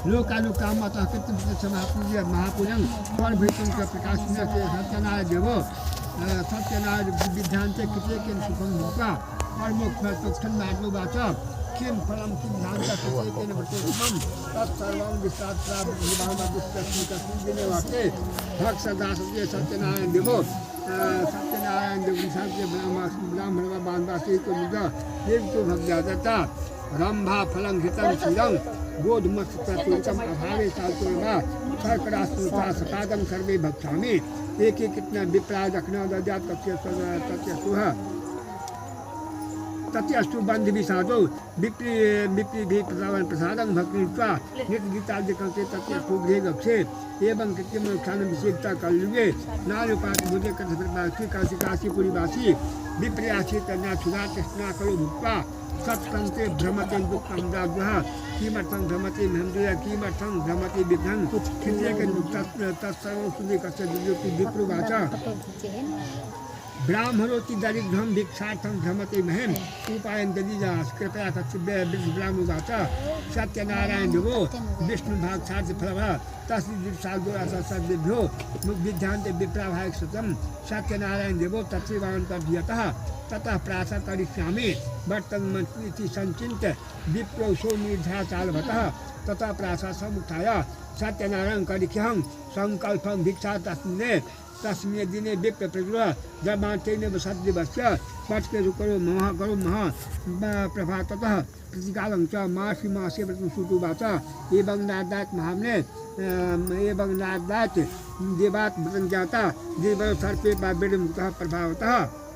लोकानुकामतः कृतसमापूज्य महापुजं फलभूतं च प्रकाशनं सत्यनारायण देवो सत्यनारायण विद्यान्ते कृतेकेन सुखं भूत्वा परमोक्षं नाटोवाच किं फलं किं ध्यानता कृतेकेन वर्तोत्तमं तत्सर्वं विश्वात्प्राप्तिभावनादिस्तस्मिन् दिने वाक्ये भक्तदासस्य सत्यनारायण देवो सत्यनारायण देव सत्य ब्राह्मण बान्धासी को मुद्दा एक तो भक्त्यादत्ता रंभा फलं हितं क्षीरं बोधमस्तत्वम अभावे साल्तोर्वा सर्करास्तुता सतादम सर्वे भक्षामि एक कितना विप्राय रखना दद्यात तत्यसुह तत्यस्तु बंध विषादो विप्री भी प्रसादन प्रसादं भक्तित्वा नित्य गीतादिकंते तत्यस्तु गृह गक्षे एवं कृत्यम क्षण विशेषता कलयुगे नारुपात मुझे कथप्रपासी काशीपुरी वासी विप्रयासी तन्ना सुधा कृष्णा कलो भुक्त्वा सत्संते भ्रमते दुःखं दाग्वः किमर्थं भ्रमते महेन्द्रिय किमर्थं भ्रमते विघ्नं किन्यकं तत्सर्वं सुविकस्य दिव्योक्ति विप्रुवाच ब्राह्मणोति दरिद्रं भिक्षार्थं भ्रमते महेम उपायं ददीजास कृपया कच्छिभ्य ब्राह्मणोवाच सत्यनारायण देवो विष्णुभाक्षार्थ फलः तस्दिभ्यो विद्यान्ते विप्राभायक सतम सत्यनारायण देवो तत्सेवान्तर्यतः ततः प्रातः करिष्यामि वर्तन्मन्ति संचिन्त्य विप्रोषो निर्धाचालभतः ततः प्रातः समुत्थाय सत्यनारायण करिष्यहं संकल्पं भिक्षा तस्मिन् दिने विप्र प्रजुर जमातेन सद्दिवस्य पट्के करो महा प्रभाततः प्रतिकालं च मासे व्रतं सुतुवाच एवं नादात् महाम्ने एवं नादात् देवात् व्रतं जाता देव सर्पे वा विमुक्तः प्रभावतः